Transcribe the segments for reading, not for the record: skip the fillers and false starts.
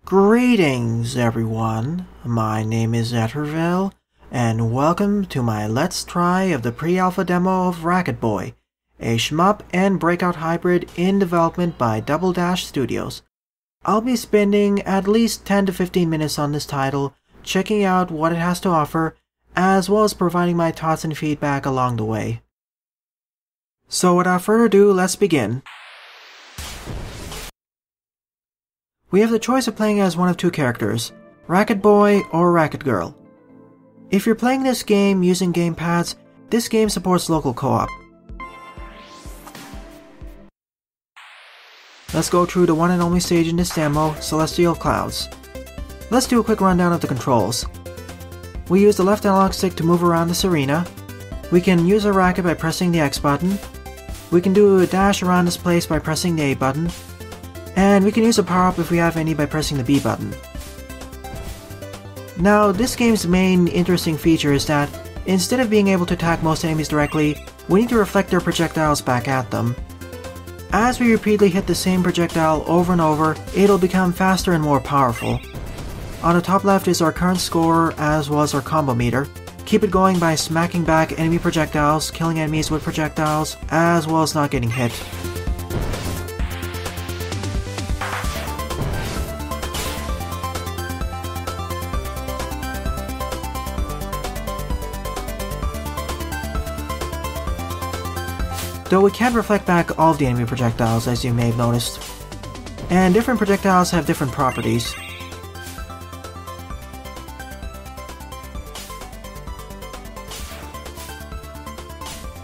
Greetings everyone, my name is Etterville, and welcome to my Let's Try of the pre-alpha demo of Racket Boy, a SHMUP and breakout hybrid in development by Double Dash Studios. I'll be spending at least 10 to 15 minutes on this title, checking out what it has to offer, as well as providing my thoughts and feedback along the way. So without further ado, let's begin. We have the choice of playing as one of two characters, Racket Boy or Racket Girl. If you're playing this game using gamepads, this game supports local co-op. Let's go through the one and only stage in this demo, Celestial Clouds. Let's do a quick rundown of the controls. We use the left analog stick to move around this arena. We can use a racket by pressing the X button. We can do a dash around this place by pressing the A button. And we can use a power-up if we have any by pressing the B button. Now, this game's main interesting feature is that, instead of being able to attack most enemies directly, we need to reflect their projectiles back at them. As we repeatedly hit the same projectile over and over, it'll become faster and more powerful. On the top left is our current score, as well as our combo meter. Keep it going by smacking back enemy projectiles, killing enemies with projectiles, as well as not getting hit. Though we can't reflect back all of the enemy projectiles, as you may have noticed. And different projectiles have different properties.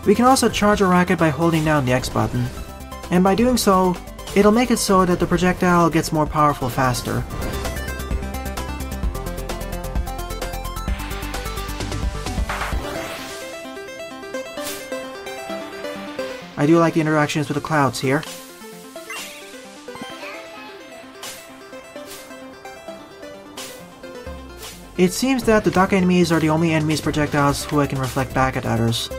We can also charge a racket by holding down the X button, and by doing so, it'll make it so that the projectile gets more powerful faster. I do like the interactions with the clouds here. It seems that the duck enemies are the only enemies projectiles who I can reflect back at others.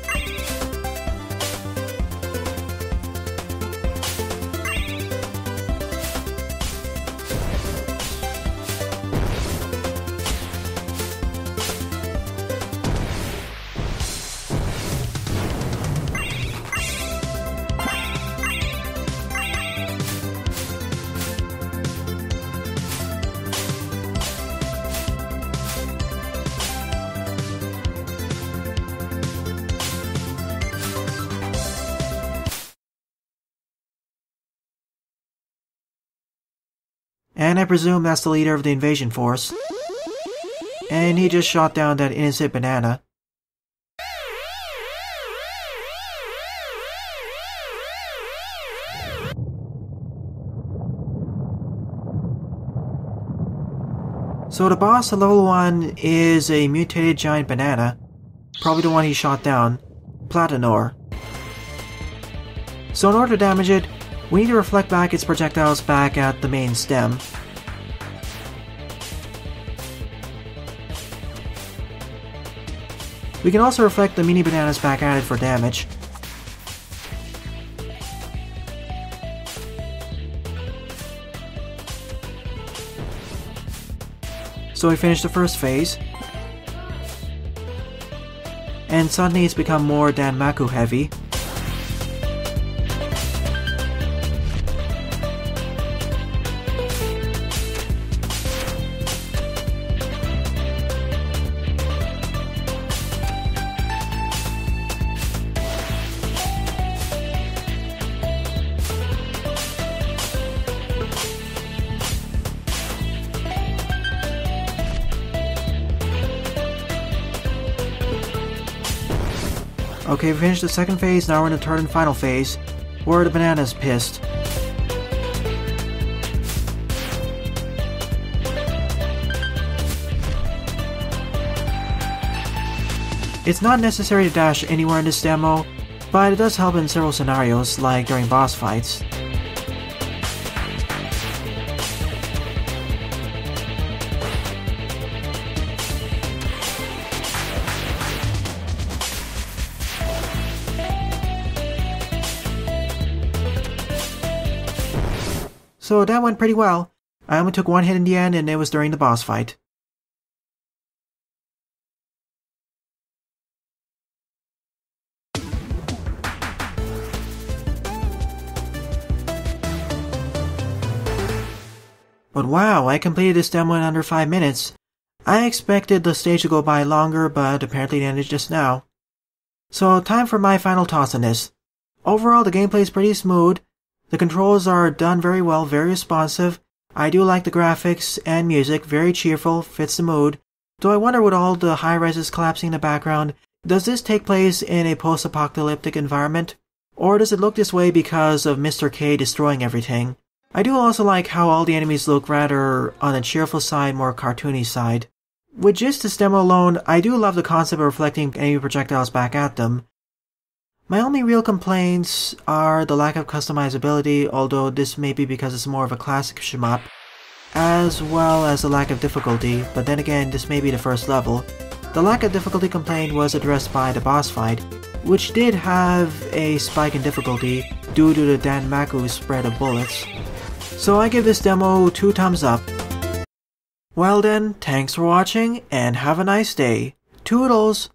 And I presume that's the leader of the invasion force. And he just shot down that innocent banana. So the boss of level 1 is a mutated giant banana. Probably the one he shot down. Platinor. So in order to damage it, we need to reflect back its projectiles back at the main stem. We can also reflect the mini bananas back at it for damage. So we finished the first phase. And suddenly it's become more Danmaku heavy. Okay, we finished the second phase, now we're in the third and final phase, where the banana's pissed. It's not necessary to dash anywhere in this demo, but it does help in several scenarios, like during boss fights. So that went pretty well. I only took one hit in the end, and it was during the boss fight. But wow, I completed this demo in under 5 minutes. I expected the stage to go by longer, but apparently it ended just now. So time for my final thoughts on this. Overall, the gameplay is pretty smooth. The controls are done very well, very responsive. I do like the graphics and music, very cheerful, fits the mood. Though I wonder with all the high-rises collapsing in the background, does this take place in a post-apocalyptic environment? Or does it look this way because of Mr. K destroying everything? I do also like how all the enemies look rather on the cheerful side, more cartoony side. With just this demo alone, I do love the concept of reflecting enemy projectiles back at them. My only real complaints are the lack of customizability, although this may be because it's more of a classic shmup, as well as the lack of difficulty, but then again, this may be the first level. The lack of difficulty complaint was addressed by the boss fight, which did have a spike in difficulty due to the Danmaku spread of bullets. So I give this demo 2 thumbs up. Well then, thanks for watching and have a nice day. Toodles!